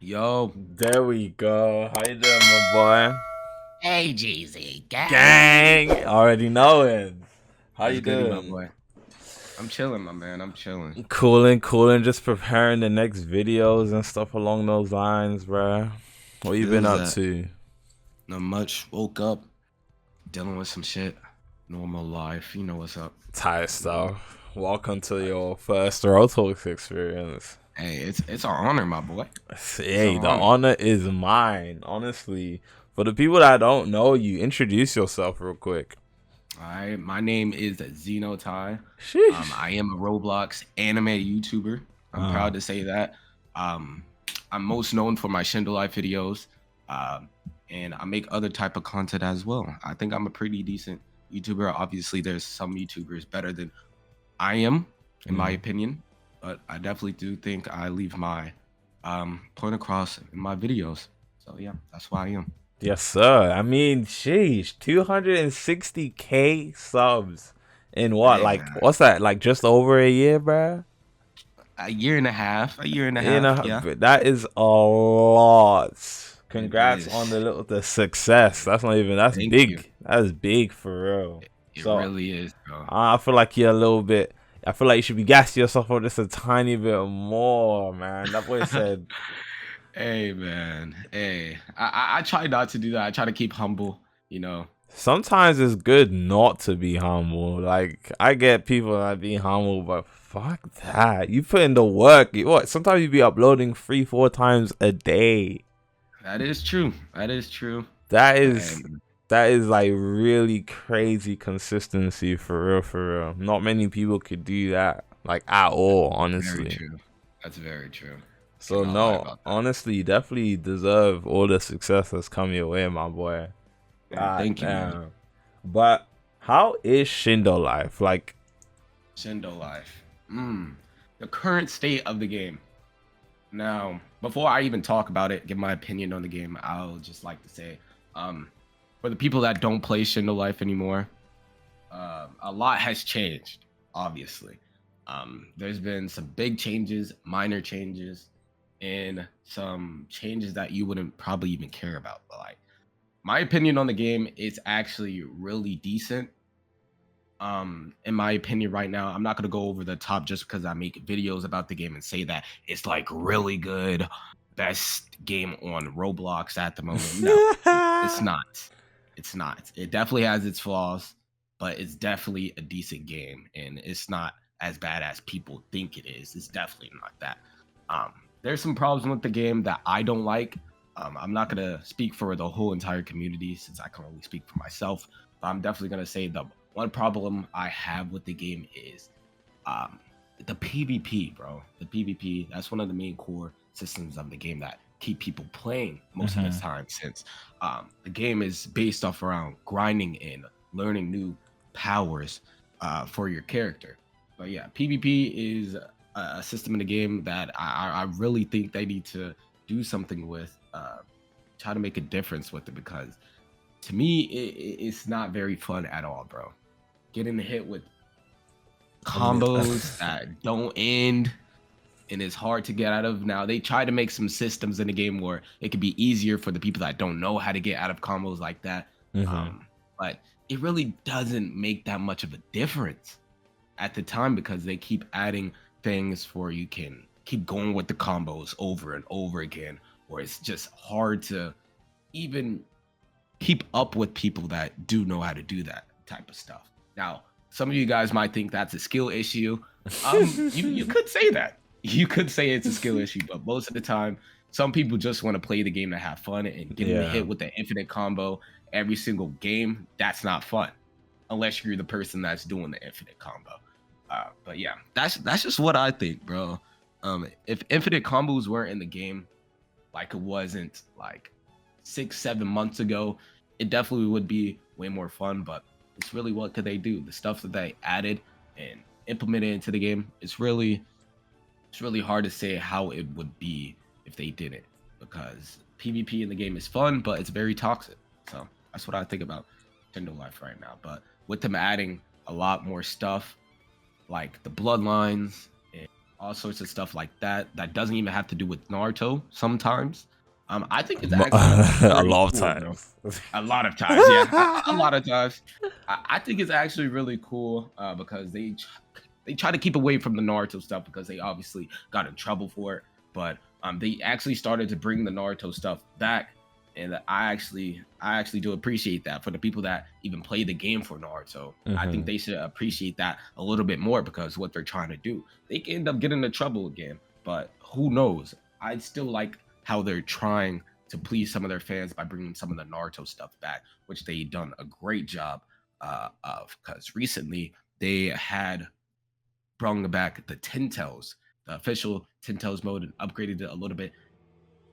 Yo, There we go. How you doing, my boy? hey GZ gang. Gang, already knowing. How What's you goody, my doing? boy? I'm chilling, my man. I'm chilling. Cooling. Just preparing the next videos and stuff along those lines, bruh. What you been Feels up that. to? Not much. Woke up, dealing with some shit. Normal life. You know what's up. Tired stuff. Welcome to your first Rotalks experience. Hey, it's an honor, my boy. It's Hey, an the honor. honor is mine. Honestly, for the people that don't know you, introduce yourself real quick. All right, my name is XenoTy. Sheesh. I am a Roblox anime YouTuber. I'm proud to say that. Um, I'm most known for my Shindo Life videos, and I make other type of content as well. I think I'm a pretty decent YouTuber. Obviously, there's some YouTubers better than I am, in my opinion, but I definitely do think I leave my point across in my videos. So yeah, that's why I am. Yes, sir. I mean, sheesh, 260K subs in what? Hey Like, man, what's that? Like, just over a year, bruh? a year and a half, yeah. That is a lot. It Congrats on is. the success. That's not even, that's Thank you. big. That is big for real. It So, really is, bro. I feel like you're a little bit, I feel like you should be gassing yourself up just a tiny bit more, man. That boy said, Hey man, hey. I try not to do that. I try to keep humble, you know. sometimes it's good not to be humble. Like, I get people that be humble, but fuck that. You put in the work. What? Sometimes you be uploading 3-4 times a day. That is true. That is true. That Hey, is that is like really crazy consistency for real, for real. Not many people could do that, like at all, very honestly. true. That's very true. So Cannot lie no, about that. honestly, you definitely deserve all the success that's come your way, my boy. Hey, God thank you, man. damn. But how is Shindo Life? Like, Shindo Life. The current state of the game. Now, before I even talk about it, give my opinion on the game, I'll just like to say, for the people that don't play Shindo Life anymore, a lot has changed, obviously. There's been some big changes, minor changes, and some changes that you wouldn't probably even care about. But like my opinion on the game is actually really decent. In my opinion right now, I'm not going to go over the top just because I make videos about the game and say that it's like really good, best game on Roblox at the moment. No, it's not. It's not. It definitely has its flaws, but it's definitely a decent game, and it's not as bad as people think it is. It's definitely not that. There's some problems with the game that I don't like. I'm not gonna speak for the whole entire community since I can only speak for myself. But I'm definitely gonna say the one problem I have with the game is um, the PvP, bro. The PvP, that's one of the main core systems of the game that keep people playing most of the time since the game is based off around grinding and learning new powers for your character. But yeah, PvP is a system in the game that I really think they need to do something with, try to make a difference with it because to me, it's not very fun at all, bro. Getting hit with combos that don't end and it's hard to get out of. Now they try to make some systems in the game where it could be easier for the people that don't know how to get out of combos like that. But it really doesn't make that much of a difference at the time because they keep adding things for you can keep going with the combos over and over again, or it's just hard to even keep up with people that do know how to do that type of stuff. Now, some of you guys might think that's a skill issue. You could say that. You could say it's a skill issue, but most of the time, some people just want to play the game to have fun and getting hit with the infinite combo every single game. That's not fun unless you're the person that's doing the infinite combo. But yeah, that's just what I think, bro. If infinite combos weren't in the game, like it wasn't like 6-7 months ago, it definitely would be way more fun. But it's really what could they do? The stuff that they added and implemented into the game, it's really hard to say how it would be if they did it because PvP in the game is fun, but it's very toxic. So that's what I think about Shindo Life right now. But with them adding a lot more stuff like the bloodlines and all sorts of stuff like that that doesn't even have to do with Naruto sometimes. I think it's actually A really lot of cool, bro. times. A lot of times, yeah, a lot of times. I think it's actually really cool because they try to keep away from the Naruto stuff because they obviously got in trouble for it. But they actually started to bring the Naruto stuff back, and I actually do appreciate that for the people that even play the game for Naruto. I think Hmm. they should appreciate that a little bit more because what they're trying to do, they can end up getting into trouble again. But who knows? I still like how they're trying to please some of their fans by bringing some of the Naruto stuff back, which they done a great job of. Because recently they had brought back the Ten Tails, the official Ten Tails mode, and upgraded it a little bit,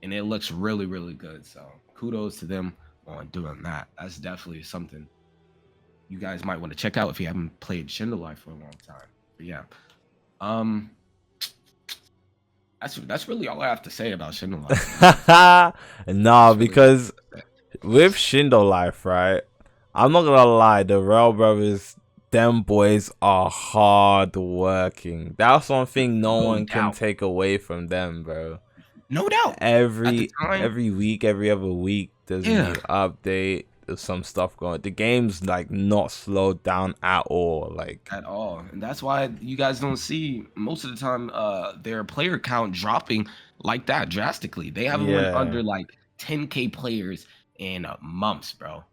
and it looks really, really good. So kudos to them on doing that. That's definitely something you guys might want to check out if you haven't played Shindo Life for a long time. But yeah, um, that's really all I have to say about Shindo Life. Nah, That's really all because I have to say. with Shindo Life, right? I'm not gonna lie, the Rail Brothers, them boys are hard working. That's one thing no No one can doubt, take away from them, bro. no doubt. At the time, Every week, every other week, there's a yeah, new update. There's some stuff going. The game's like not slowed down at all. Like, at all, and that's why you guys don't see most of the time their player count dropping like that drastically. They haven't went yeah. under like 10K players in months, bro.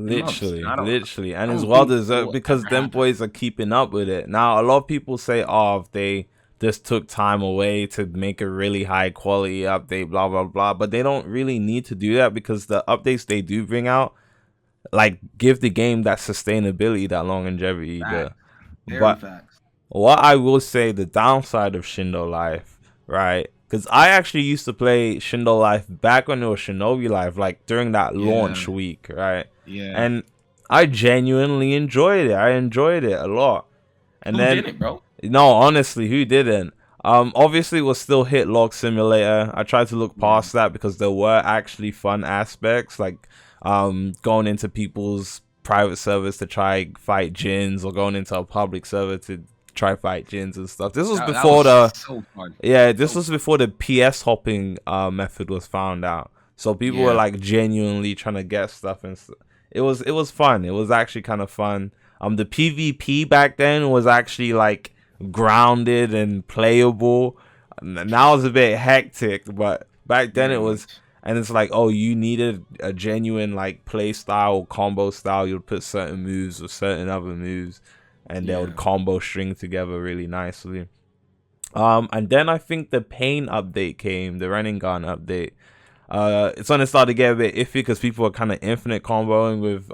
In months. And Literally, literally, and I it's don't well think it deserved will because ever them happen. boys are keeping up with it. Now, a lot of people say, "Oh, if they just took time away to make a really high quality update, blah blah blah," but they don't really need to do that because the updates they do bring out, like, give the game that sustainability, that longevity. Facts, very But facts. what I will say, the downside of Shindo Life, right? Because I actually used to play Shindo Life back when it was Shinobi Life, like during that Yeah, launch week, right? yeah. And I genuinely enjoyed it. I enjoyed it a lot. And Who then, did it, bro? no, honestly, who didn't? Obviously, it was still Hit Log Simulator. I tried to look Yeah, past that because there were actually fun aspects, like going into people's private servers to try fight gins, or going into a public server to try fight gins and stuff. This was that before was the so fun. yeah, this So was before the PS hopping method was found out. So people were yeah, like genuinely trying to get stuff, and it was fun. It was actually kind of fun. The PvP back then was actually like grounded and playable. Now it's a bit hectic, but back then very it was. much. And it's like, oh, you needed a genuine like play style or combo style. You'd put certain moves with certain other moves, and they would Yeah. combo string together really nicely. And then I think the pain update came, the running gun update. It's when it started to get a bit iffy because people were kind of infinite comboing with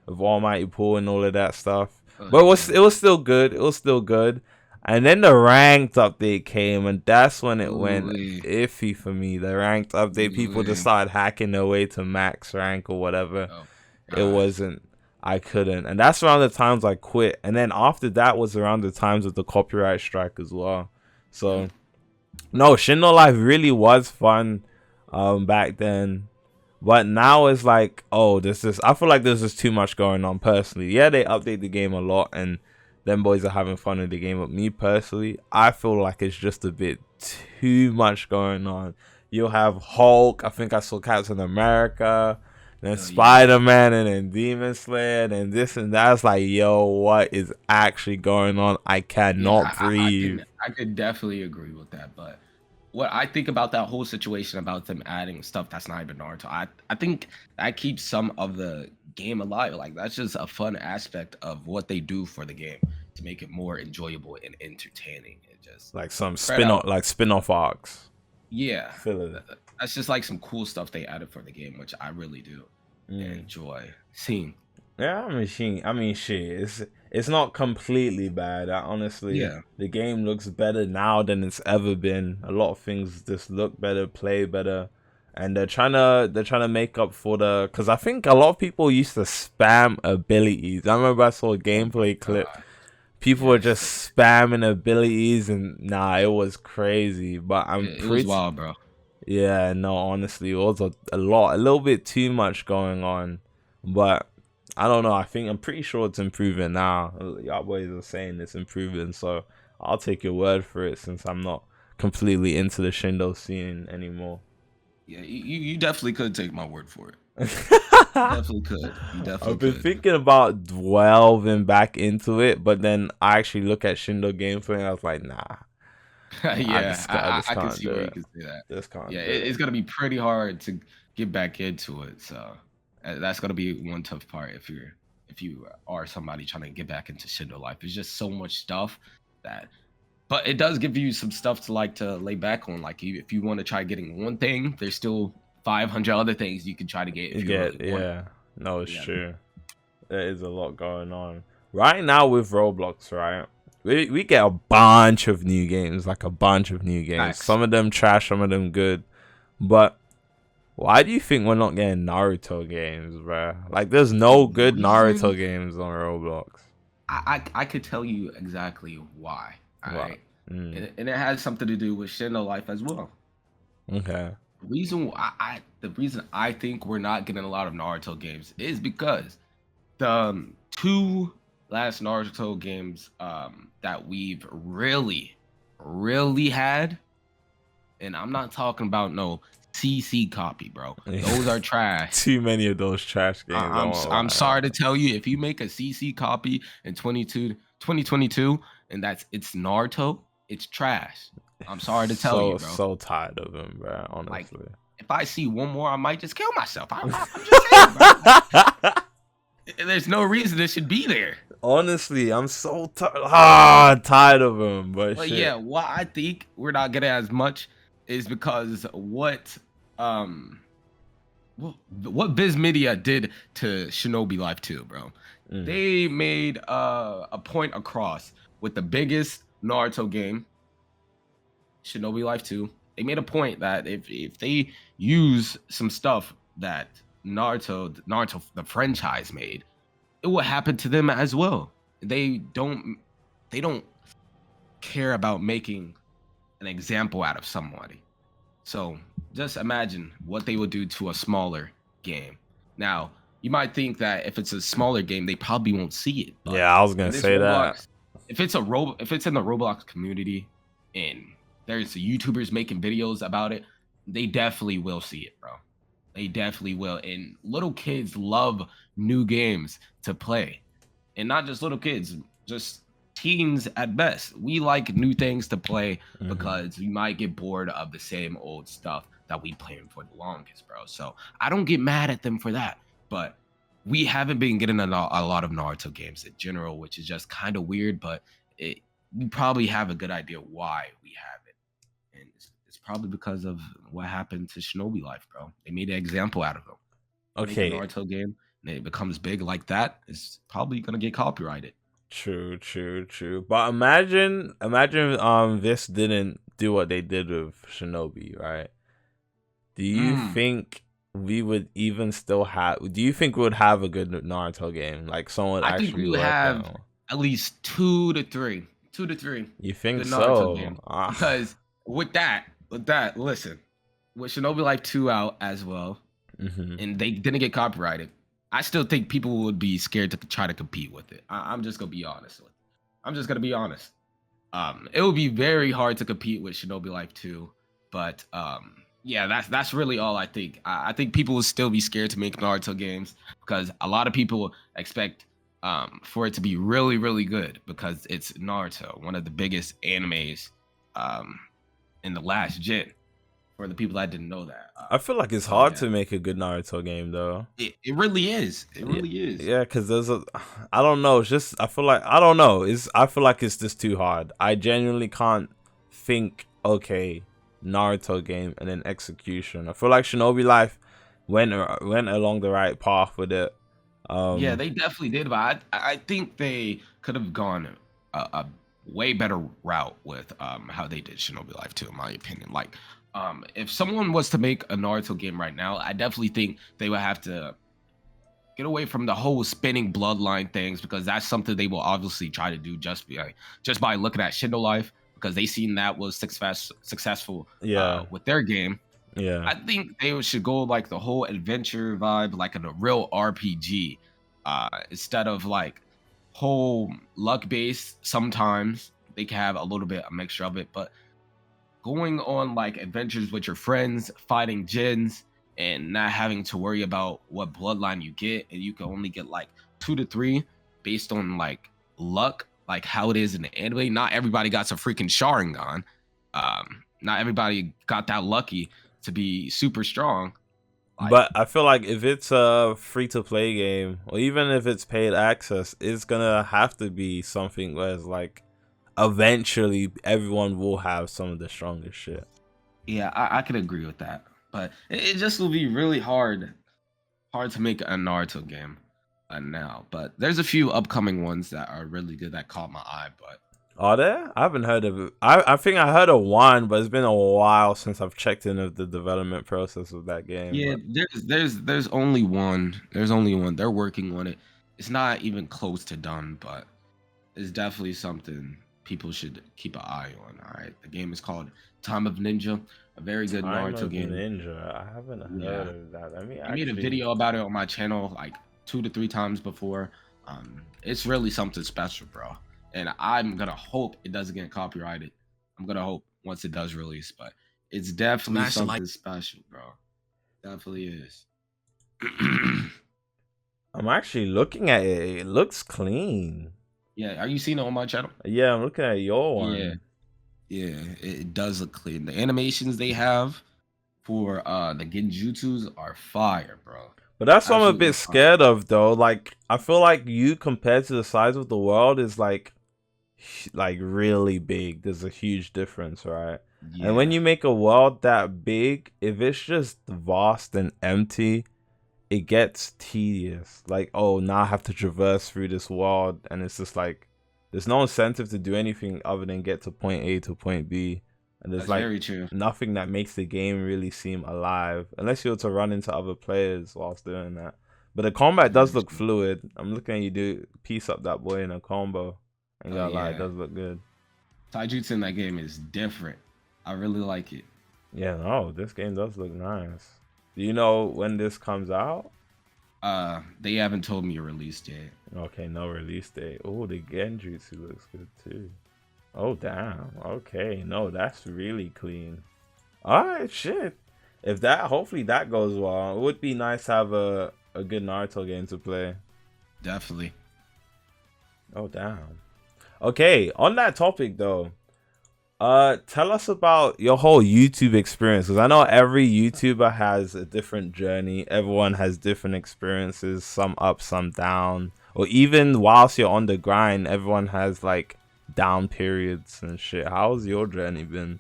Almighty Pool and all of that stuff. Oh But yeah. it was still good. It was still good. And then the ranked update came, and that's when it went Ooh, iffy for me. The ranked update, people just ooh. started hacking their way to max rank or whatever. Oh It gosh. wasn't. I couldn't, and that's around the times I quit. And then after that was around the times of the copyright strike as well. Yeah. So no, Shindo Life really was fun, back then. But now it's like, oh, this is. I feel like there's just too much going on personally. Yeah, they update the game a lot, and them boys are having fun with the game. But me personally, I feel like it's just a bit too much going on. You'll have Hulk. I think I saw Captain America, then Oh yeah. Spider Man, and then Demon Slayer, and this and that. It's like, yo, what is actually going on? I Yeah, cannot I breathe. can I could definitely agree with that. But what I think about that whole situation about them adding stuff that's not even Naruto, I think that keeps some of the game alive. Like that's just a fun aspect of what they do for the game to make it more enjoyable and entertaining. It just Like some spread out. spin off arcs. Yeah, Filler. that's just like some cool stuff they added for the game, which I really do Mm. enjoy seeing. Yeah, shit. It's not completely bad. Honestly, Yeah, the game looks better now than it's ever been. A lot of things just look better, play better, and they're trying to make up for the. Because I think a lot of people used to spam abilities. I remember I saw a oh my gameplay clip. god, People were yes, just spamming abilities, and nah, it was crazy. But I'm it was pretty. wild, bro. Yeah, no, honestly, it was a lot, a little bit too much going on. But I'm pretty sure it's improving now. Y'all boys are saying it's improving, so I'll take your word for it since I'm not completely into the Shindo scene anymore. Yeah, you definitely could take my word for it. Definitely could. You definitely I've been could. thinking about delving back into it, but then I actually look at Shindo gameplay and I was like, nah. Yeah, I just I can can't see do where you it. can say that. Just can't Yeah, do it. it's gonna be pretty hard to get back into it. So that's gonna be one tough part if you are somebody trying to get back into Shindo Life. There's just so much stuff that, but it does give you some stuff to like to lay back on. Like if you want to try getting one thing, there's still 500 other things you can try to get if you really want. Yeah. No, it's Yeah. true. There is a lot going on right now with Roblox, right? We get a bunch of new games, like a bunch of new games. Facts. Some of them trash, some of them good. But why do you think we're not getting Naruto games, bruh? Like, there's no good Naruto Reason? games on Roblox. I could tell you exactly why. All Wow. right. And it has something to do with Shindo Life as well. Okay. The reason I think we're not getting a lot of Naruto games is because the two last Naruto games that we've really had, and I'm not talking about no CC copy, bro. Those are trash. Too many of those trash games. I'm sorry to tell you, if you make a CC copy in 2022 and it's Naruto, it's trash. I'm sorry to tell you, bro. So tired of him, bro. Honestly, like, if I see one more, I might just kill myself. I'm just saying, bro. There's no reason it should be there. Honestly, I'm so tired of him. But shit. Yeah, what I think we're not getting as much is because what Viz Media did to Shinobi Life 2, bro. They made a point across with the biggest Naruto game, Shinobi Life 2. They made a point that if they use some stuff that Naruto the franchise made, it will happen to them as well. They don't care about making an example out of somebody. So just imagine what they would do to a smaller game. Now, you might think that if it's a smaller game, they probably won't see it. Yeah, I was gonna say Roblox, that. If it's in the Roblox community and there's YouTubers making videos about it, they definitely will see it, bro. They definitely will. And little kids love new games to play. And not just little kids, just teens at best. We like new things to play because we might get bored of the same old stuff that we playing for the longest, bro. So I don't get mad at them for that. But we haven't been getting a lot of Naruto games in general, which is just kind of weird, but we probably have a good idea why we have it. And it's probably because of what happened to Shinobi Life, bro. They made an example out of them. Okay. Make a Naruto game and it becomes big like that, it's probably gonna get copyrighted. True. But imagine this didn't do what they did with Shinobi, right? Do you think we would even still have? Do you think we would have a good Naruto game? Like someone I think we would have at least 2 to 3. 2 to 3. You think so? Because with that, listen, with Shinobi Life 2 out as well, and they didn't get copyrighted, I still think people would be scared to try to compete with it. I'm just gonna be honest with you. I'm just gonna be honest. It would be very hard to compete with Shinobi Life 2, but yeah, that's really all I think. I think people will still be scared to make Naruto games because a lot of people expect for it to be really, really good because it's Naruto, one of the biggest animes in the last gen. For the people that didn't know that, I feel like it's hard to make a good Naruto game, though. It really is. It really is. Yeah, because I don't know. It's just I feel like I feel like it's just too hard. I genuinely can't think. Okay, Naruto game and then execution. I feel like Shinobi Life went along the right path with it. Yeah, they definitely did, but I think they could have gone a way better route with how they did Shinobi Life 2, in my opinion. Like, if someone was to make a Naruto game right now, I definitely think they would have to get away from the whole spinning bloodline things because that's something they will obviously try to do just by looking at Shindo Life because they seen that was successful with their game. Yeah, I think they should go like the whole adventure vibe, like in a real RPG, instead of like whole luck based sometimes they can have a little bit, a mixture of it, but going on like adventures with your friends, fighting gens, and not having to worry about what bloodline you get, and you can only get like 2 to 3 based on like luck, like how it is in the anime. Not everybody got a freaking Sharingan. Not everybody got that lucky to be super strong. Like, But I feel like if it's a free to play game, or even if it's paid access, it's gonna have to be something where it's like eventually everyone will have some of the strongest shit. yeah, I can agree with that, but it just will be really hard to make a Naruto game now. But there's a few upcoming ones that are really good that caught my eye. But Are there? I haven't heard of it. I think I heard of one, but it's been a while since I've checked into the development process of that game. yeah, But there's only one. There's only one. They're working on it. It's not even close to done, but it's definitely something people should keep an eye on. All right, the game is called Time of Ninja, a very good Time Naruto of game. Ninja. I haven't Yeah. heard of that. Let me I made a actually. video about it on my channel like 2 to 3 times before. It's really something special, bro. And I'm gonna hope it doesn't get copyrighted. I'm gonna hope once it does release, but it's definitely Smash the like- something special, bro. Definitely is. I'm actually looking at it. It looks clean. Yeah, are you seeing it on my channel? Yeah, I'm looking at your one. Yeah. Yeah, it does look clean. The animations they have for the genjutsus are fire, bro. But that's what I'm a Absolutely bit fire. scared of, though. Like, I feel like you compared to the size of the world is like really big. There's a huge difference, right? Yeah. And when you make a world that big, if it's just vast and empty, it gets tedious. Like, oh, now I have to traverse through this world, and it's just like there's no incentive to do anything other than get to point A to point B. And there's That's like very true. nothing that makes the game really seem alive, unless you're to run into other players whilst doing that. But the combat does look fluid. I'm looking at you do piece up that boy in a combo, and Oh, it yeah. does look good. Taijutsu in that game is different. I really like it. Yeah, no, this game does look nice. Do you know when this comes out? They haven't told me a release date. Okay, no release date. Oh, the Genjutsu looks good too. Oh, damn. Okay, no, that's really clean. Alright, shit. If that, hopefully that goes well. It would be nice to have a good Naruto game to play. Definitely. Oh, damn. Okay, on that topic though, tell us about your whole YouTube experience, because I know every YouTuber has a different journey. Everyone has different experiences, some up, some down. Or even whilst you're on the grind, everyone has like down periods and shit. How's your journey been?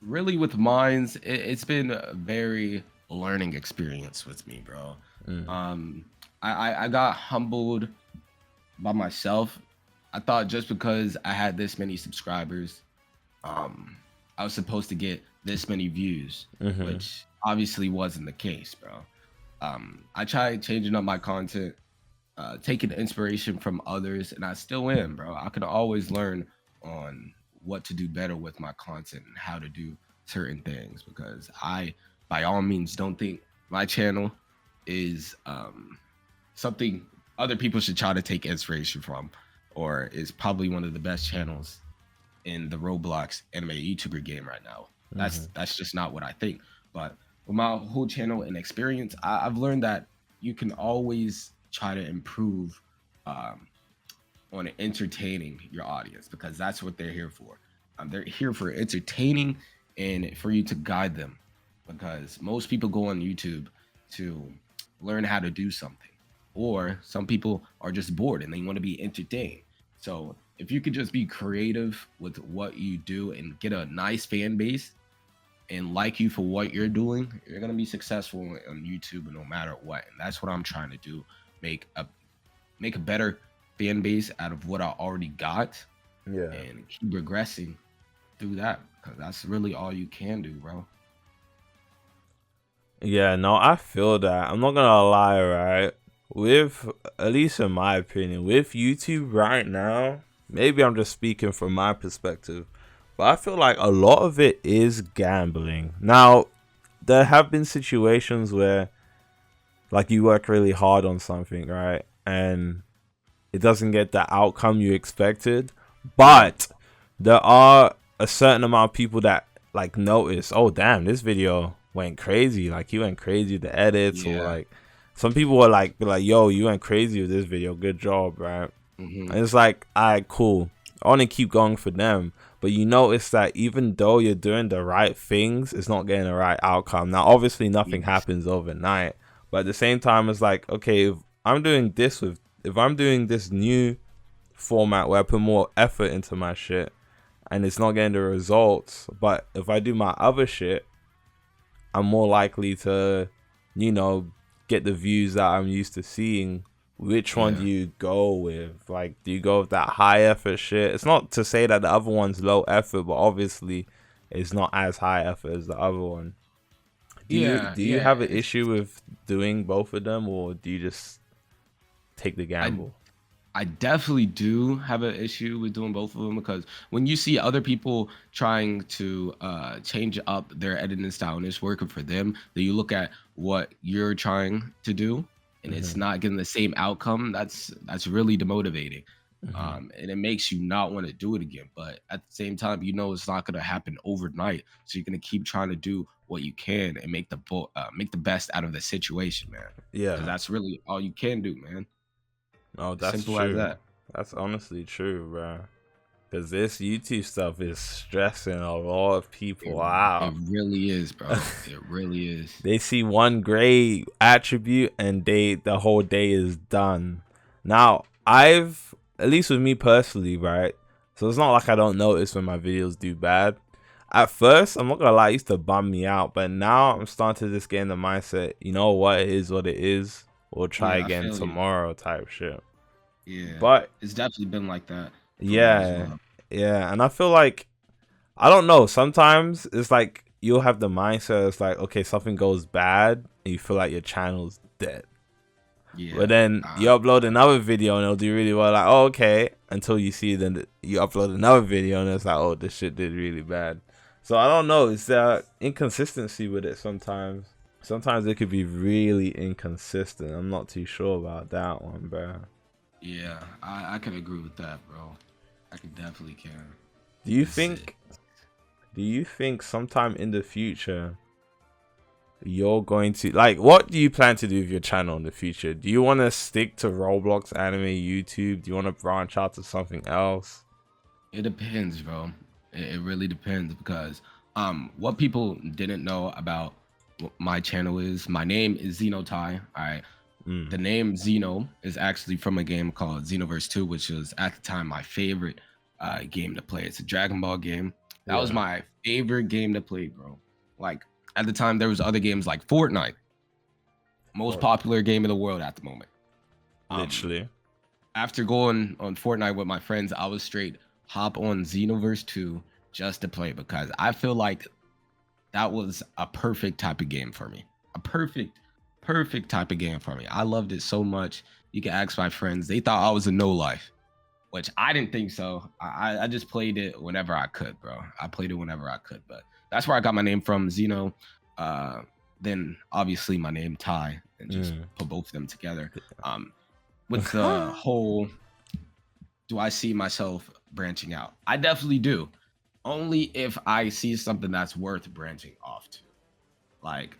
Really with mines, it's been a very learning experience with me, bro. I got humbled by myself. I thought just because I had this many subscribers, I was supposed to get this many views, which obviously wasn't the case, bro. I tried changing up my content, taking inspiration from others, and I still am, bro. I could always learn on what to do better with my content and how to do certain things, because I, by all means, don't think my channel is something other people should try to take inspiration from, or is probably one of the best channels in the Roblox anime YouTuber game right now. That's just not what I think. But with my whole channel and experience, I've learned that you can always try to improve on entertaining your audience, because that's what they're here for. They're here for entertaining and for you to guide them, because most people go on YouTube to learn how to do something, or some people are just bored and they want to be entertained. So if you could just be creative with what you do and get a nice fan base and like you for what you're doing, you're gonna be successful on YouTube no matter what. And that's what I'm trying to do: make a better fan base out of what I already got, and keep progressing through that, because that's really all you can do, bro. Yeah, no, I feel that. I'm not gonna lie, right? With, at least in my opinion, with YouTube right now, maybe I'm just speaking from my perspective, but I feel like a lot of it is gambling. Now, there have been situations where, like, you work really hard on something, right? And it doesn't get the outcome you expected. But there are a certain amount of people that like notice, oh damn, this video went crazy. Like he went crazy with the edits, or like some people will like be like, yo, you went crazy with this video, good job, right? And it's like, alright, cool. I want to keep going for them. But you notice that even though you're doing the right things, it's not getting the right outcome. Now, obviously, nothing happens overnight. But at the same time, it's like, okay, if I'm doing this new format where I put more effort into my shit and it's not getting the results, but if I do my other shit, I'm more likely to, you know, get the views that I'm used to seeing. Which one do you go with? Like, do you go with that high effort shit? It's not to say that the other one's low effort, but obviously it's not as high effort as the other one. Do you have an issue with doing both of them, or do you just take the gamble? I definitely do have an issue with doing both of them, because when you see other people trying to change up their editing style and it's working for them, then you look at what you're trying to do and it's not getting the same outcome. That's really demotivating. And it makes you not want to do it again. But at the same time, you know it's not going to happen overnight. So you're going to keep trying to do what you can and make the best out of the situation, man. Yeah, that's really all you can do, man. Oh, that's simple true. as that. That's honestly true, bro. Because this YouTube stuff is stressing a lot of people out. It really is, bro. It really is. They see one great attribute and the whole day is done. Now, at least with me personally, right? So it's not like I don't notice when my videos do bad. At first, I'm not gonna lie, it used to bum me out. But now I'm starting to just get in the mindset, you know what, it is what it is. We'll try again tomorrow type shit. Yeah. But it's definitely been like that. Yeah. Yeah. And I feel like, I don't know, sometimes it's like you'll have the mindset, it's like, okay, something goes bad and you feel like your channel's dead. Yeah. But then you upload another video and it'll do really well, like, oh, okay, until you see then you upload another video and it's like, oh, this shit did really bad. So I don't know, it's that inconsistency with it sometimes. Sometimes it could be really inconsistent. I'm not too sure about that one, bro. Yeah, I can agree with that, bro. I can definitely can. Do you think sometime in the future you're going to, like, what do you plan to do with your channel in the future? Do you want to stick to Roblox anime YouTube? Do you want to branch out to something else? It depends, bro. It really depends, because what people didn't know about what my channel is, my name is XenoTy. All right. The name Xeno is actually from a game called Xenoverse 2, which was at the time my favorite game to play. It's a Dragon Ball game. That was my favorite game to play, bro. Like, at the time, there was other games like Fortnite, most popular game in the world at the moment. Literally. After going on Fortnite with my friends, I was straight hop on Xenoverse 2 just to play, because I feel like that was a perfect type of game for me. A perfect type of game for me. I loved it so much. You can ask my friends. They thought I was a no life, which I didn't think so. I just played it whenever I could, bro. I played it whenever I could, but that's where I got my name from, Xeno. Then obviously my name Ty, and just put both of them together. With the whole, do I see myself branching out? I definitely do. Only if I see something that's worth branching off to. Like,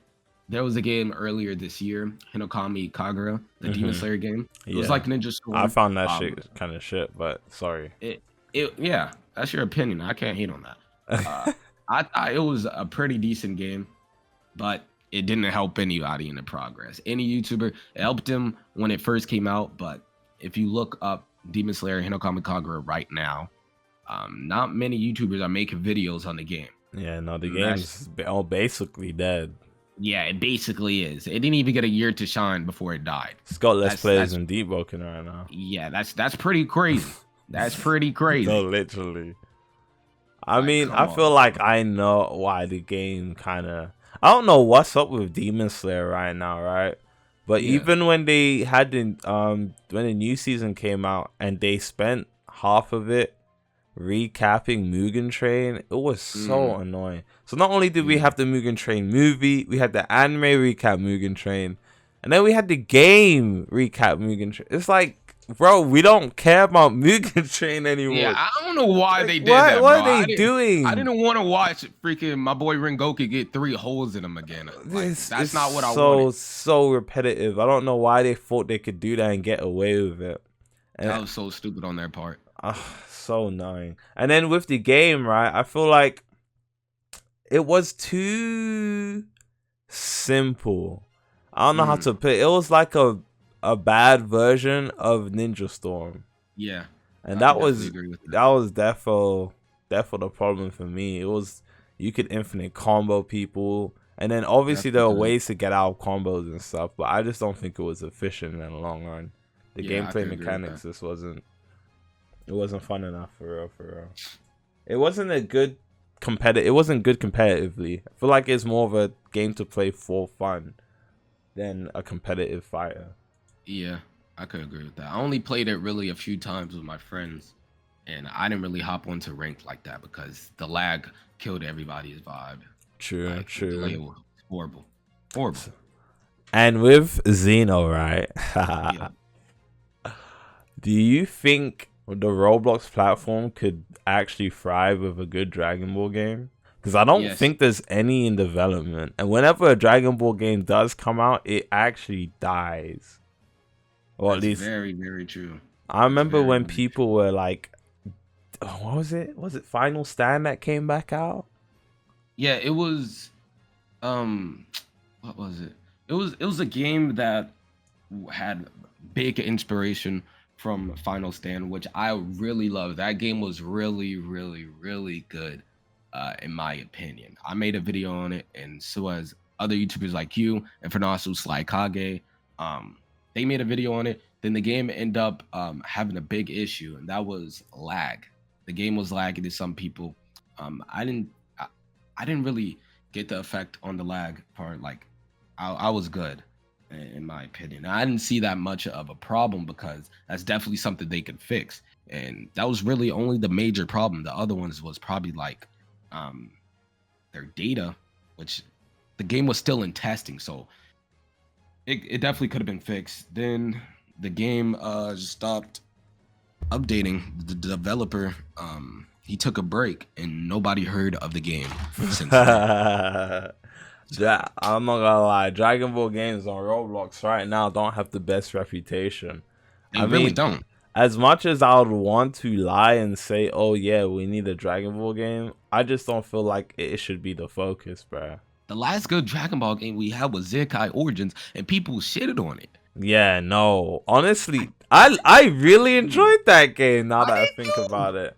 there was a game earlier this year, Hinokami Kagura, the Demon Slayer game. It was like Ninja Storm. I found that shit kind of shit, but sorry. Yeah, that's your opinion. I can't hate on that. I thought it was a pretty decent game, but it didn't help anybody in the progress. Any YouTuber, it helped him when it first came out, but if you look up Demon Slayer Hinokami Kagura right now, not many YouTubers are making videos on the game. Yeah, no, the game's all basically dead. Yeah, it basically is. It didn't even get a year to shine before it died. It's got less players than Deepwoken right now. Yeah, that's pretty crazy. That's pretty crazy. No, literally. I mean, I feel like I know why the game kind of... I don't know what's up with Demon Slayer right now, right? But even when they had when the new season came out and they spent half of it recapping Mugen Train, it was so annoying. So not only did we have the Mugen Train movie, we had the anime recap Mugen Train, and then we had the game recap Mugen Train. It's like, bro, we don't care about Mugen Train anymore. Yeah, I don't know why they did what, that, what bro. are they doing? I didn't want to watch freaking my boy Rengoku get 3 holes in him again. Like, that's not what I wanted. So repetitive. I don't know why they thought they could do that and get away with it. And That was so stupid on their part. So annoying. And then with the game, right, I feel like it was too simple. I don't know how to put it. It was like a bad version of Ninja Storm. Yeah. And that was defo the problem for me. It was you could infinite combo people, and then obviously there were ways to get out of combos and stuff, but I just don't think it was efficient in the long run. The gameplay mechanics just wasn't fun enough for real. It wasn't a good it wasn't good competitively. I feel like it's more of a game to play for fun than a competitive fighter. Yeah, I could agree with that. I only played it really a few times with my friends, and I didn't really hop onto ranked like that because the lag killed everybody's vibe. True. It was horrible. And with Xeno, right? Yeah. Do you think the Roblox platform could actually thrive with a good Dragon Ball game? Because I don't think there's any in development. And whenever a Dragon Ball game does come out, it actually dies. Or That's at least very, very true. I remember when people were like, what was it? Was it Final Stand that came back out? Yeah, it was what was it? It was a game that had big inspiration from Final Stand, which I really love. That game was really, really, really good, in my opinion. I made a video on it, and so as other YouTubers like you and Fanasu Sly Kage, they made a video on it. Then the game ended up having a big issue, and that was lag. The game was lagging to some people. I didn't really get the effect on the lag part. Like, I was good, in my opinion. I didn't see that much of a problem because that's definitely something they could fix. And that was really only the major problem. The other ones was probably like their data, which the game was still in testing. So it definitely could have been fixed. Then the game just stopped updating. The developer, he took a break and nobody heard of the game since then. I'm not gonna lie, Dragon Ball games on Roblox right now don't have the best reputation. They really don't. As much as I would want to lie and say, oh yeah, we need a Dragon Ball game, I just don't feel like it should be the focus, bruh. The last good Dragon Ball game we had was XenoTy Origins, and people shitted on it. Yeah, no. Honestly, I really enjoyed that game now that I think about it.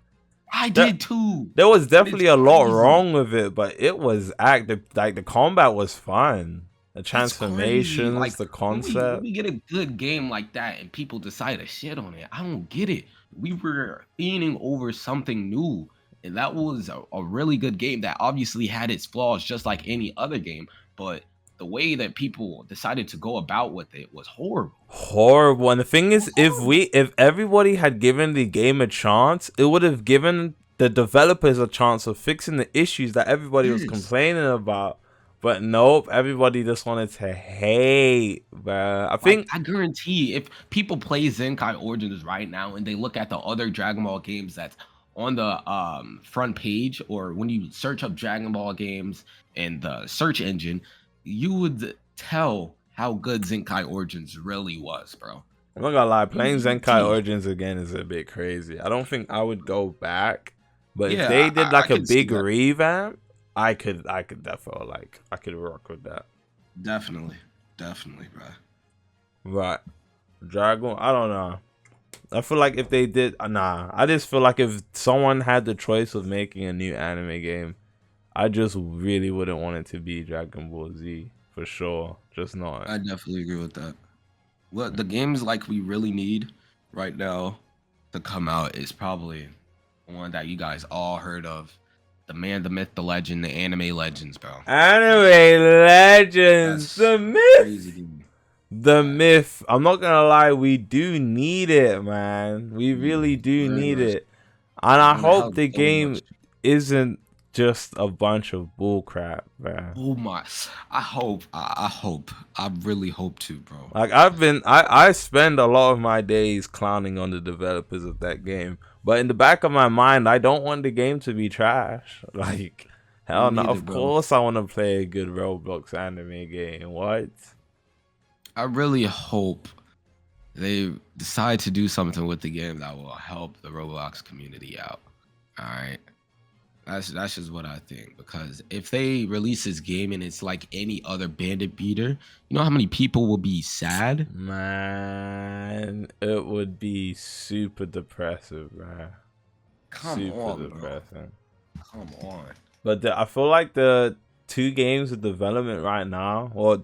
I did too. There was definitely a lot wrong with it, but it was the combat was fun. The transformations, like, the concept. We get a good game like that and people decide to shit on it. I don't get it. We were fiending over something new, and that was a really good game that obviously had its flaws just like any other game, but the way that people decided to go about with it was horrible. And the thing is, if everybody had given the game a chance, it would have given the developers a chance of fixing the issues that everybody was complaining about. But nope, everybody just wanted to hate, bruh. I guarantee if people play XenoTy Origins right now and they look at the other Dragon Ball games that's on the front page, or when you search up Dragon Ball games in the search engine, you would tell how good XenoTy Origins really was, bro. I'm not gonna lie, playing XenoTy Origins again is a bit crazy. I don't think I would go back, but if they did like a big revamp, I could definitely I could rock with that. Definitely, bro. Right, Dragon. I don't know. I feel like if they did, I just feel like if someone had the choice of making a new anime game, I just really wouldn't want it to be Dragon Ball Z for sure. Just not. I definitely agree with that. Well, the games like we really need right now to come out is probably one that you guys all heard of. The man, the myth, the legend, the anime legends, bro. Anime legends, the myth. Crazy game. The myth. I'm not gonna lie, we do need it, man. We really do need it. And I hope the game isn't just a bunch of bull crap, man. Oh my! I really hope to, bro. Like I spend a lot of my days clowning on the developers of that game, but in the back of my mind, I don't want the game to be trash. Like, hell no. Of course, I want to play a good Roblox anime game. What? I really hope they decide to do something with the game that will help the Roblox community out. All right. That's just what I think, because if they release this game and it's like any other bandit beater, you know how many people will be sad? Man, it would be super depressive, man. Super depressing. Come on. But I feel like the 2 games of development right now, or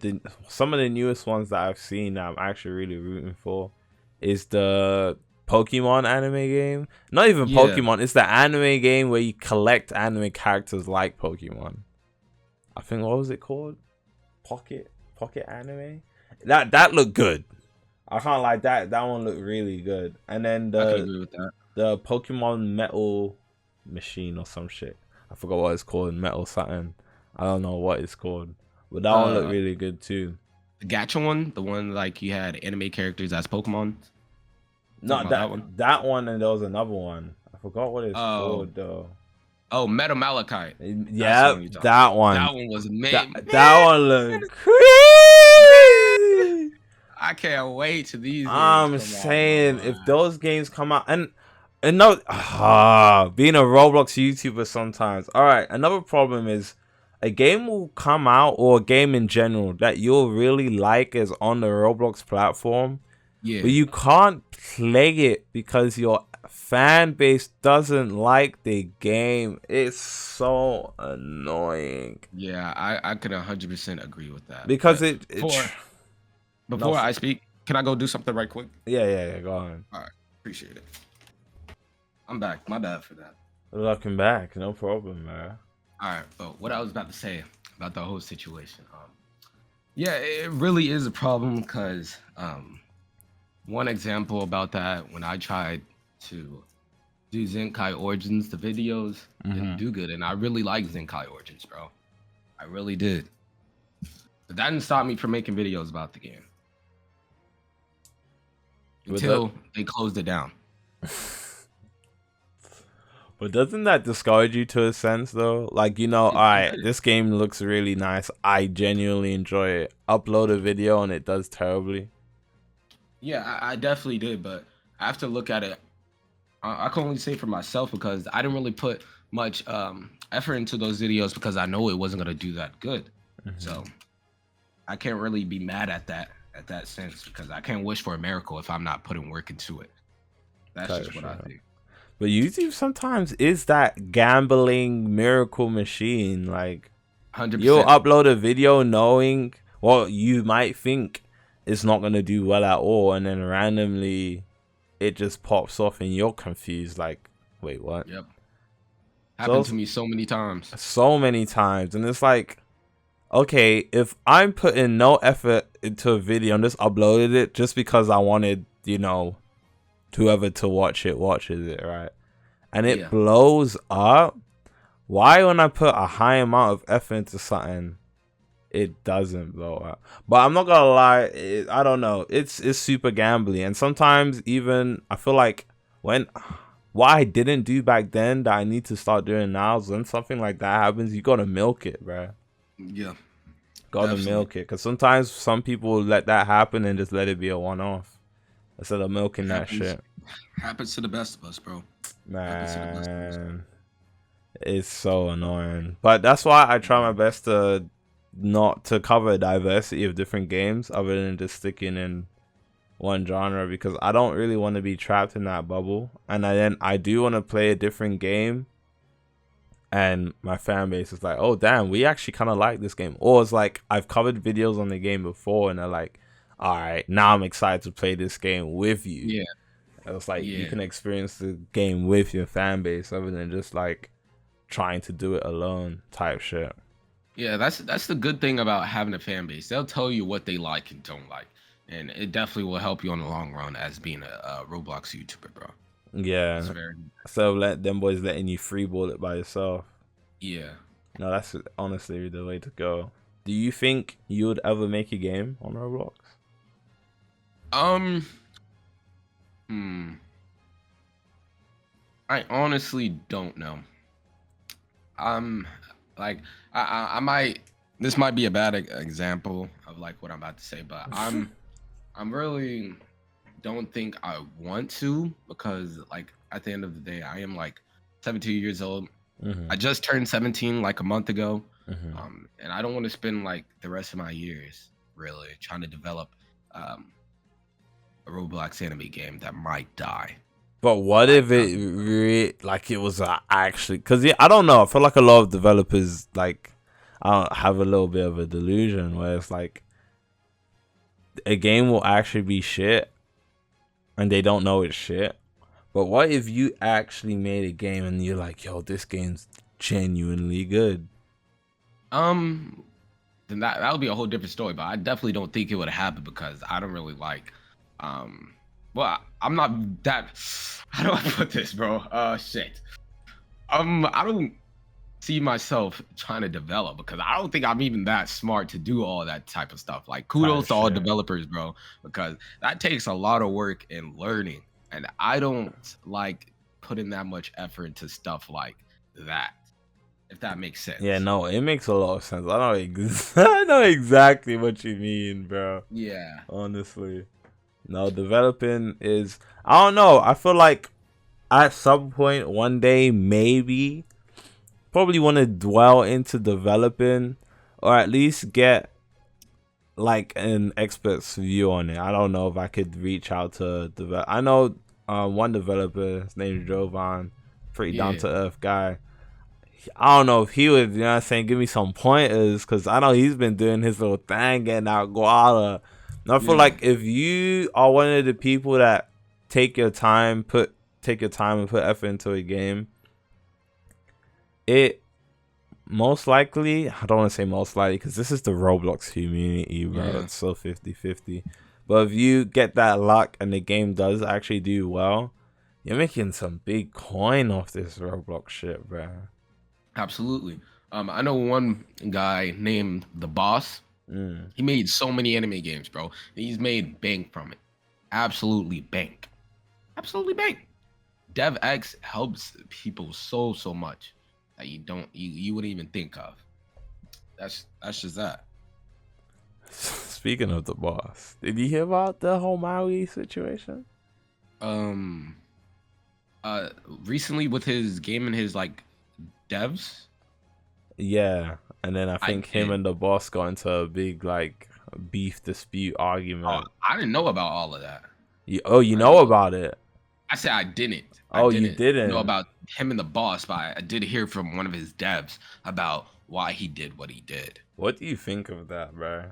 some of the newest ones that I've seen that I'm actually really rooting for, is the Pokemon anime game. Not even Pokemon, it's the anime game where you collect anime characters like Pokemon. I think, what was it called? Pocket Anime? That looked good. I can't like that one looked really good. And then I can agree with that. The Pokemon Metal Machine or some shit. I forgot what it's called. Metal something. I don't know what it's called. But that one looked really good too. The gacha one? The one like you had anime characters as Pokemon? No, that one, and there was another one. I forgot what it's called though. Oh, Metal Malachite. Yeah, that one. That one was amazing. That one looked crazy. I can't wait to these. I'm saying if those games come out, and no, being a Roblox YouTuber sometimes. All right, another problem is a game will come out, or a game in general that you'll really like is on the Roblox platform. Yeah. But you can't play it because your fan base doesn't like the game. It's so annoying. Yeah, I could 100% agree with that. Because before I speak, can I go do something right quick? Yeah, go on. All right, appreciate it. I'm back. My bad for that. Welcome back. No problem, man. All right, but what I was about to say about the whole situation. Yeah, it really is a problem because one example about that, when I tried to do Zenkai Origins, the videos didn't do good, and I really like Zenkai Origins, bro. I really did. But that didn't stop me from making videos about the game. Until they closed it down. But doesn't that discourage you to a sense, though? Like, you know, all right, this game looks really nice. I genuinely enjoy it. Upload a video and it does terribly. Yeah, I definitely did, but I have to look at it. I can only say for myself because I didn't really put much effort into those videos because I know it wasn't going to do that good. So I can't really be mad at that sense because I can't wish for a miracle if I'm not putting work into it. That's just what I think. But YouTube sometimes is that gambling miracle machine. Like, 100%. You'll upload a video knowing what you might think it's not going to do well at all, and then randomly it just pops off and you're confused. Like, wait, what? Yep. Happened to me so many times. So many times. And it's like, okay, if I'm putting no effort into a video and just uploaded it just because I wanted, you know, whoever to watch it watches it, right? And it blows up. Why, when I put a high amount of effort into something, it doesn't blow up? But I'm not gonna lie, I don't know. It's super gambly, and sometimes even I feel like what I didn't do back then that I need to start doing now is when something like that happens, you gotta milk it, bro. Yeah, gotta milk it, because sometimes some people will let that happen and just let it be a one-off instead of milking that shit. Happens to the best of us, bro. Man, it's so annoying. But that's why I try my best to not to cover a diversity of different games other than just sticking in one genre, because I don't really want to be trapped in that bubble. And then I do want to play a different game and my fan base is like, oh damn, we actually kind of like this game. Or it's like, I've covered videos on the game before and they're like, all right, now I'm excited to play this game with you. Yeah. It's like you can experience the game with your fan base other than just like trying to do it alone type shit. Yeah, that's the good thing about having a fan base. They'll tell you what they like and don't like, and it definitely will help you in the long run as being a Roblox YouTuber, bro. Yeah. So let them boys letting you freeball it by yourself. Yeah. No, that's honestly the way to go. Do you think you would ever make a game on Roblox? Um. Hmm. I honestly don't know. Um. Like I might. This might be a bad example of like what I'm about to say, but I'm really don't think I want to because like at the end of the day, I am like 17 years old. I just turned 17 like a month ago. And I don't want to spend like the rest of my years really trying to develop a Roblox anime game that might die. But what if it was actually? Because I don't know. I feel like a lot of developers like I don't have a little bit of a delusion where it's like a game will actually be shit, and they don't know it's shit. But what if you actually made a game and you're like, yo, this game's genuinely good? Then that would be a whole different story. But I definitely don't think it would happen because I don't really like. Well, I'm not that. How do I put this, bro? Shit. I don't see myself trying to develop because I don't think I'm even that smart to do all that type of stuff. Like kudos to all developers, bro, because that takes a lot of work and learning, and I don't like putting that much effort into stuff like that. If that makes sense. Yeah, no, it makes a lot of sense. I know exactly what you mean, bro. Yeah. Honestly. No, developing is I don't know. I feel like at some point one day maybe probably want to dwell into developing or at least get like an expert's view on it. I don't know if I could reach out to develop. I know one developer, his name is Jovan, pretty down to earth guy. I don't know if he would, you know what I'm saying, give me some pointers because I know he's been doing his little thing, getting out Guala. And I feel like if you are one of the people that take your time and put effort into a game, it most likely, I don't want to say most likely because this is the Roblox community, bro. Yeah. It's so 50-50. But if you get that luck and the game does actually do well, you're making some big coin off this Roblox shit, bro. Absolutely. I know one guy named The Boss. He made so many anime games, bro. He's made bank from it. Absolutely bank. Absolutely bank. DevX helps people so much that you wouldn't even think of. That's just that. Speaking of The Boss, did you hear about the whole Maui situation? Recently with his game and his like devs. Yeah, and then I think him and The Boss got into a big like beef dispute argument. Oh, I didn't know about all of that. You know about it? I said I didn't. You didn't know about him and The Boss, but I did hear from one of his devs about why he did what he did. What do you think of that, bro?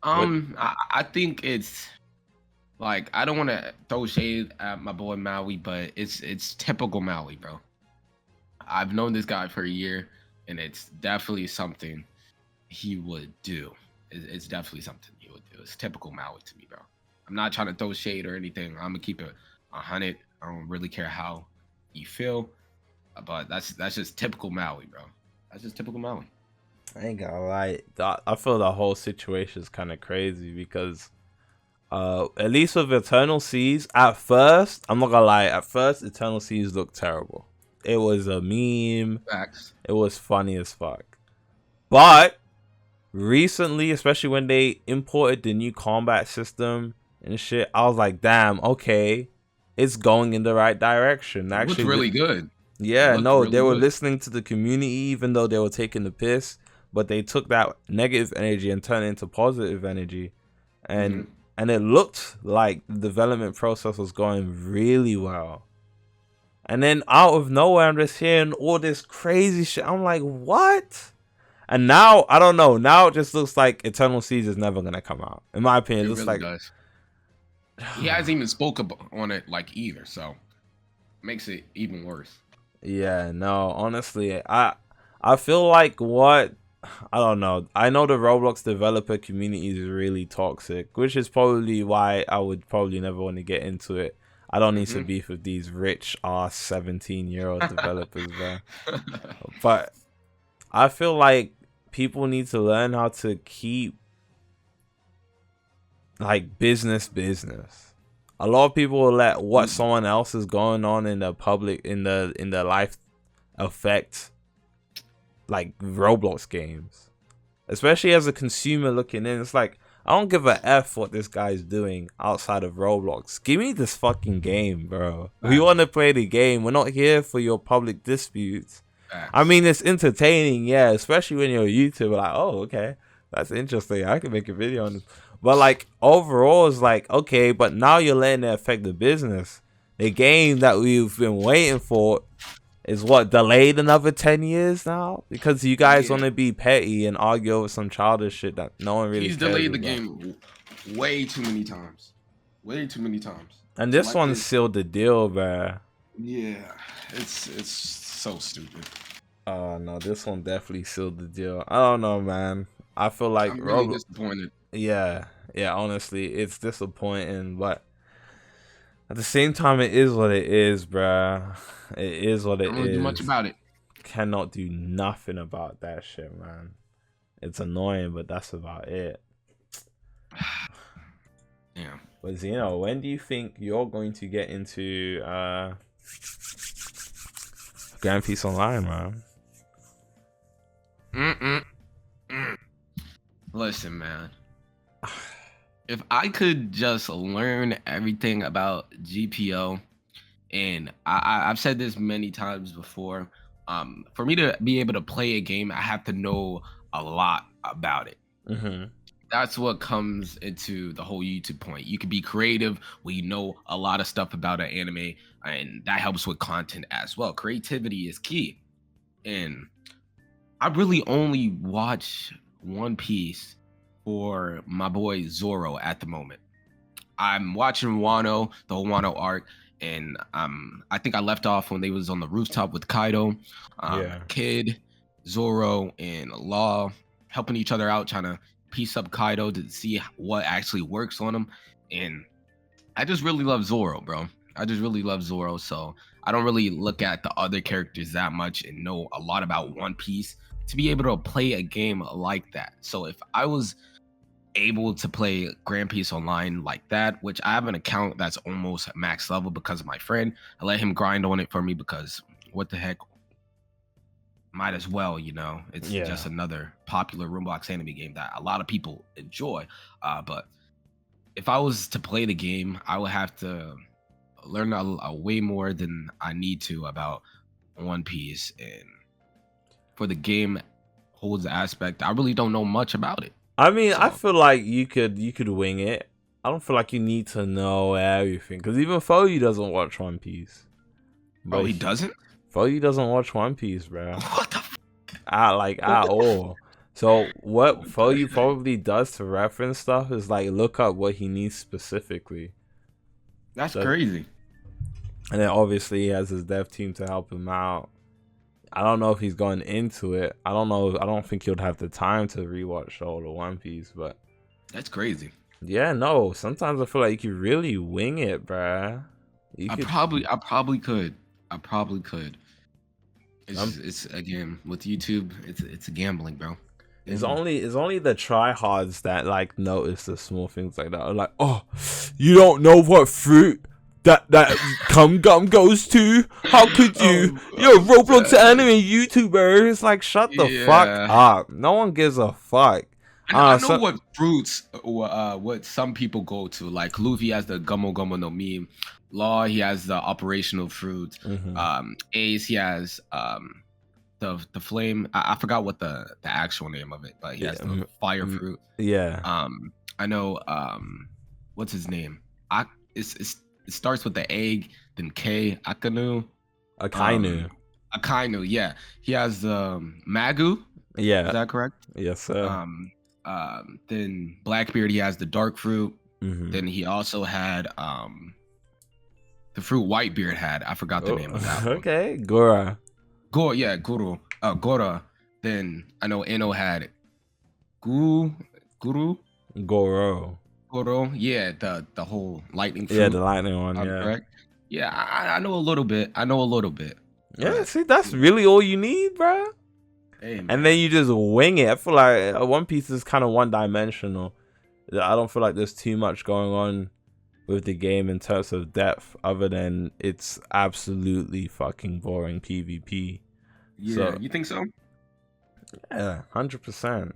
I think it's like I don't want to throw shade at my boy Maui, but it's typical Maui, bro. I've known this guy for a year, and it's definitely something he would do. It's definitely something he would do. It's typical Maui to me, bro. I'm not trying to throw shade or anything. I'm gonna keep it 100. I don't really care how you feel, but that's just typical Maui, bro. That's just typical Maui. I ain't gonna lie. I feel the whole situation is kind of crazy because, at least with Eternal Seas, at first, I'm not gonna lie. At first, Eternal Seas looked terrible. It was a meme. Facts. It was funny as fuck. But recently, especially when they imported the new combat system and shit, I was like, damn, okay, it's going in the right direction. Actually, it looked really good. Yeah, no, really they were listening to the community, even though they were taking the piss. But they took that negative energy and turned it into positive energy. And it looked like the development process was going really well. And then out of nowhere, I'm just hearing all this crazy shit. I'm like, what? And now, I don't know. Now it just looks like Eternal Seas is never going to come out. In my opinion, it looks really does. He hasn't even spoke on it like either. So makes it even worse. Yeah, no, honestly, I feel like I don't know. I know the Roblox developer community is really toxic, which is probably why I would probably never want to get into it. I don't need to beef with these rich ass 17-year-old developers, bro. But I feel like people need to learn how to keep like business. A lot of people will let what someone else is going on in the public in the life affect like Roblox games. Especially as a consumer looking in, it's like I don't give a F what this guy's doing outside of Roblox. Give me this fucking game, bro. We want to play the game. We're not here for your public disputes. I mean, it's entertaining, yeah, especially when you're a YouTuber. Like, oh, okay, that's interesting. I can make a video on this. But like overall, it's like okay, but now you're letting it affect the business. The game that we've been waiting for is what delayed another 10 years now because you guys want to be petty and argue over some childish shit that no one really. He's delayed the game way too many times, and this one sealed the deal, bro. Yeah, it's so stupid. Oh no, this one definitely sealed the deal. I don't know, man. I feel like I'm really disappointed. Yeah, honestly, it's disappointing, but at the same time, it is what it is, bruh. It is what it is. I don't do much about it. Cannot do nothing about that shit, man. It's annoying, but that's about it. Yeah. But Xeno, when do you think you're going to get into Grand Peace Online, man? Listen, man. If I could just learn everything about GPO, and I've said this many times before, for me to be able to play a game, I have to know a lot about it. That's what comes into the whole YouTube point. You can be creative when you know a lot of stuff about an anime, and that helps with content as well. Creativity is key. And I really only watch One Piece for my boy Zoro at the moment. I'm watching Wano, the whole Wano arc, and I think I left off when they was on the rooftop with Kaido, Kid, Zoro, and Law helping each other out, trying to piece up Kaido to see what actually works on him. And I just really love Zoro, bro. I just really love Zoro, so I don't really look at the other characters that much and know a lot about One Piece to be able to play a game like that. So if I was able to play Grand Peace Online like that, which I have an account that's almost max level because of my friend, I let him grind on it for me because what the heck, might as well, you know. It's just another popular Roblox anime game that a lot of people enjoy. But if I was to play the game, I would have to learn a way more than I need to about One Piece, and for the game holds the aspect, I really don't know much about it. I mean, so I feel like you could wing it. I don't feel like you need to know everything because even Foyu doesn't watch One Piece. But he doesn't? Foyu doesn't watch One Piece, bro. What the at all. So what Foyu probably does to reference stuff is like look up what he needs specifically. That's crazy. And then obviously he has his dev team to help him out. I don't know if he's going into it. I don't know. I don't think he'll have the time to rewatch all the One Piece, but that's crazy. Yeah, no. Sometimes I feel like you could really wing it, bruh. I probably could. It's again with YouTube. It's a gambling, bro. It's only the tryhards that like notice the small things like that. Are like, oh, you don't know what fruit that cum gum goes to? How could you? You're a Roblox anime YouTuber. It's like shut the fuck up. No one gives a fuck. I know what fruits what some people go to. Like Luffy has the Gummo Gummo no Mi. Law, he has the operational fruit. Ace, he has the flame. I forgot what the actual name of it, but he has the fire fruit. I know what's his name? It starts with the egg, then K. Akainu, yeah. He has the Magu. Yeah. Is that correct? Yes, sir. Then Blackbeard, he has the dark fruit. Then he also had the fruit Whitebeard had. I forgot the name of that one. Okay, Gora. Gora. Then I know Eno had Goro. Yeah, the whole lightning fruit. Yeah, the lightning one. Yeah. Correct? Yeah, I know a little bit. Yeah, see, that's really all you need, bro. Hey, and man. then you just wing it. I feel like One Piece is kind of one-dimensional. I don't feel like there's too much going on with the game in terms of depth, other than it's absolutely fucking boring PvP. Yeah, So you think so? yeah, 100%.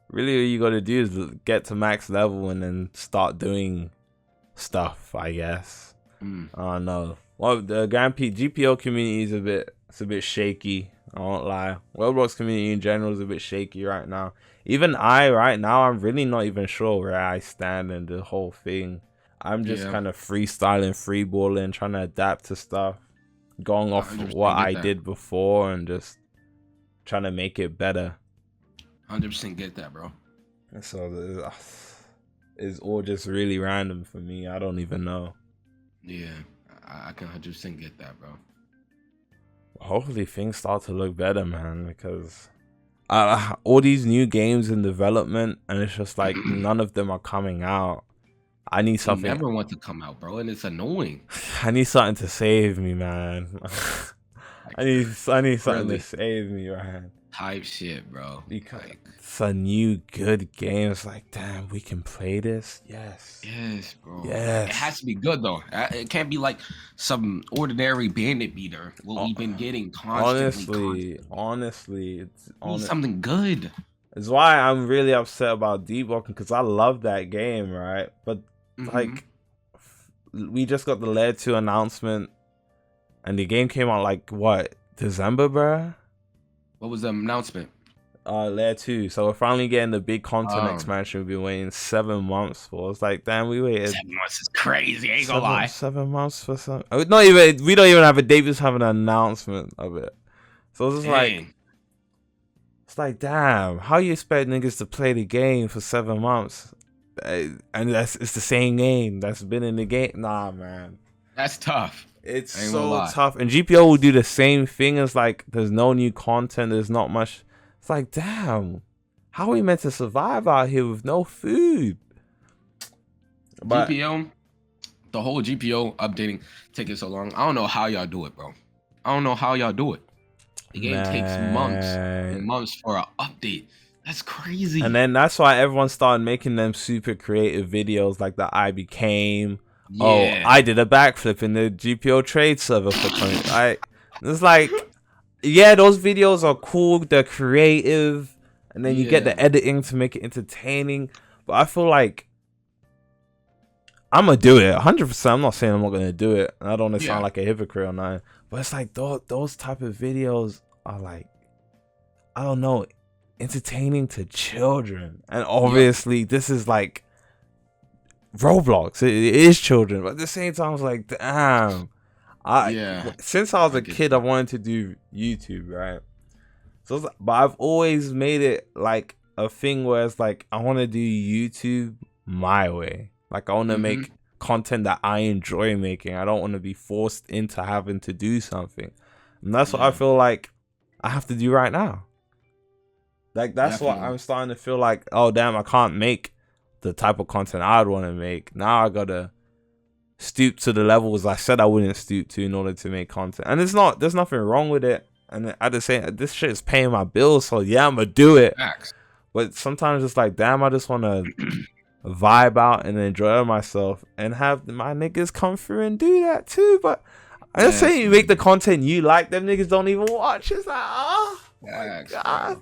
Really, all you gotta do is get to max level and then start doing stuff, I guess. Mm. I don't know. Well, the GPO community is a bit shaky. I won't lie. Roblox community in general is a bit shaky right now. Even right now, I'm really not even sure where I stand in the whole thing. I'm just Yeah, kind of freestyling, freeballing, trying to adapt to stuff, going I off what 100% get I that. did before and just trying to make it better. 100% get that, bro. So it's all just really random for me. I don't even know. Yeah, I can 100% get that, bro. Hopefully things start to look better, man, because all these new games in development, and it's just like none of them are coming out. I need They something. never want to come out, bro, and it's annoying. I need something to save me, man. Like, I need something really to save me, man. type shit, bro. Because Like, it's a new good game. It's like, damn, we can play this. Yes. yes, bro. Yes. It has to be good though. It can't be like some ordinary bandit beater. What we've been getting constantly. Honestly, We need something good. It's why I'm really upset about Deepwoken, because I love that game, right? But like, we just got the Layer 2 announcement, and the game came out like what, December, bruh? What was the announcement? Layer 2. So we're finally getting the big content expansion we've been waiting 7 months for. It's like, damn, we waited 7 months is crazy. Ain't gonna lie. 7 months for some. We don't even have a date. We just have an announcement of it. So it's just like, it's like, damn, how you expect niggas to play the game for 7 months? And it's the same game that's been in the game. Nah, man. That's tough. It's so tough. And GPO will do the same thing. It's like, there's no new content. There's not much. It's like, damn, how are we meant to survive out here with no food? But GPO, the whole GPO updating taking so long. I don't know how y'all do it, bro. I don't know how y'all do it. The game takes months and months for an update. That's crazy. And then that's why everyone started making them super creative videos like the I became. Yeah. Oh, I did a backflip in the GPO trade server for 20. It's like, yeah, those videos are cool. They're creative. And then you get the editing to make it entertaining. But I feel like I'm going to do it 100%. I'm not saying I'm not going to do it. I don't want to sound like a hypocrite or nothing. But it's like those type of videos are like, I don't know, entertaining to children. And obviously this is like Roblox. It is children. But at the same time, I was like, damn. Since I was a kid, I wanted to do YouTube, right? So, but I've always made it like a thing where it's like, I want to do YouTube my way. Like, I want to make content that I enjoy making. I don't want to be forced into having to do something. And that's what I feel like I have to do right now. Like, that's what I'm starting to feel like, oh, damn, I can't make the type of content I'd want to make. Now I got to stoop to the levels I said I wouldn't stoop to in order to make content. And there's nothing wrong with it. And at the same, this shit is paying my bills, so yeah, I'm gonna do it. But sometimes it's like, damn, I just want to vibe out and enjoy myself and have my niggas come through and do that too. But I'm just saying, you make the content you like, them niggas don't even watch. It's like, oh my God.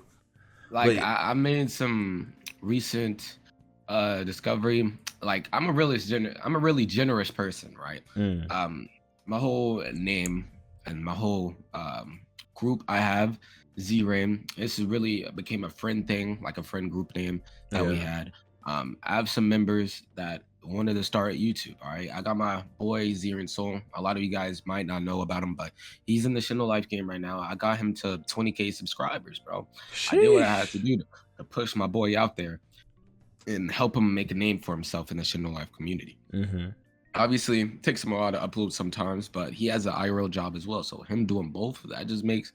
Like, I made some recent discovery. Like, I'm a really generous person, right? My whole name and my whole group I have, Z-Rain, this really became a friend thing, like a friend group name that we had. I have some members that wanted to start YouTube. All right, I got my boy Z-Rain Soul. A lot of you guys might not know about him, but he's in the Shindo Life game right now. I got him to 20K subscribers, bro. Sheesh. I did what I had to do to push my boy out there and help him make a name for himself in the Shindo Life community. Obviously, it takes him a while to upload sometimes, but he has an IRL job as well. So him doing both, that just makes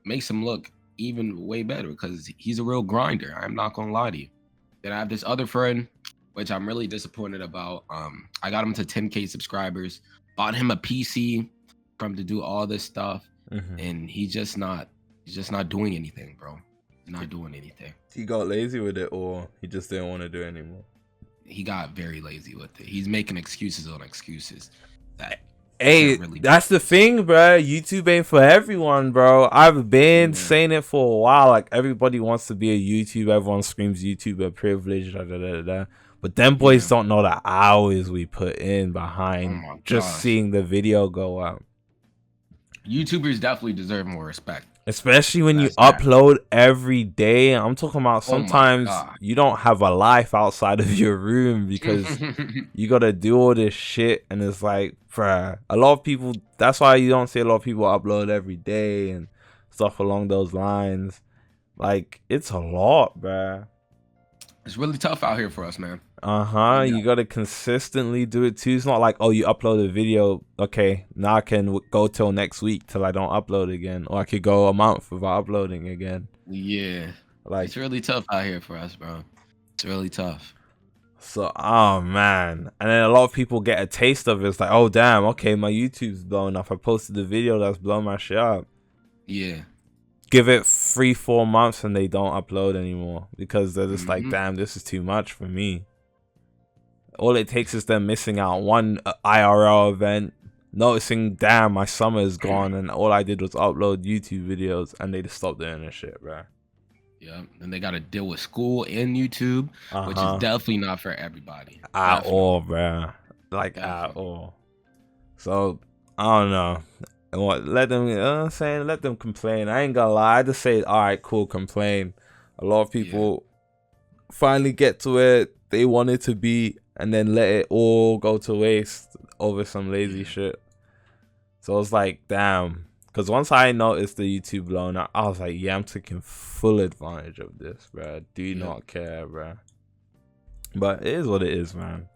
him look even way better because he's a real grinder. I'm not gonna lie to you. Then I have this other friend, which I'm really disappointed about. I got him to 10K subscribers, bought him a PC for him to do all this stuff, and he's just not doing anything, bro. not doing anything. He got lazy with it, or he just didn't want to do it anymore. He got very lazy with it. He's making excuses on excuses. Hey, really that's the thing, bro. YouTube ain't for everyone, bro. I've been saying it for a while. Like, everybody wants to be a YouTuber. Everyone screams YouTuber privilege, but them boys don't know the hours we put in behind just seeing the video go up. YouTubers definitely deserve more respect. Especially when you upload every day. I'm talking about sometimes you don't have a life outside of your room because you got to do all this shit. And it's like, bruh, a lot of people, that's why you don't see a lot of people upload every day and stuff along those lines. Like, it's a lot, bruh. It's really tough out here for us, man. You gotta consistently do it too. It's not like, oh, you upload a video, okay, now I can go till next week till I don't upload again, or I could go a month without uploading again. Yeah, like, it's really tough out here for us, bro. It's really tough. So, oh man, and then a lot of people get a taste of it. It's like, oh damn, okay, my YouTube's blown up. I posted the video that's blown my shit up. Yeah. Give it 3-4 months and they don't upload anymore because they're just like, damn, this is too much for me. All it takes is them missing out one IRL event, noticing, damn, my summer is gone, and all I did was upload YouTube videos, and they just stopped doing this shit, bro. Yeah, and they got to deal with school and YouTube, which is definitely not for everybody. At all, bro. Like, at all. So, I don't know. Let them, let them complain. I ain't gonna lie. I just say, all right, cool, complain. A lot of people finally get to it they want it to be, and then let it all go to waste over some lazy shit. So it's like, damn. Because once I noticed the YouTube blown up, I was like, yeah, I'm taking full advantage of this, bro. Do not care, bro. But it is what it is, man.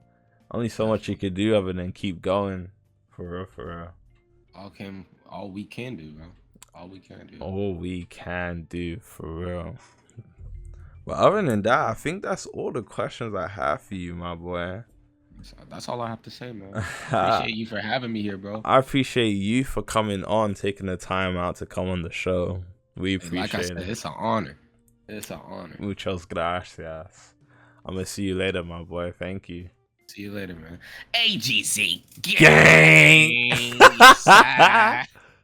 Only so much you could do other than keep going. For real, for real. All we can do, bro. All we can do. All we can do, for real. But other than that, I think that's all the questions I have for you, my boy. That's all I have to say, man. Appreciate you for having me here, bro. I appreciate you for coming on, taking the time out to come on the show. We appreciate it. Like I said, it's an honor. It's an honor. Muchas gracias. I'm going to see you later, my boy. Thank you. See you later, man. AGC Gang!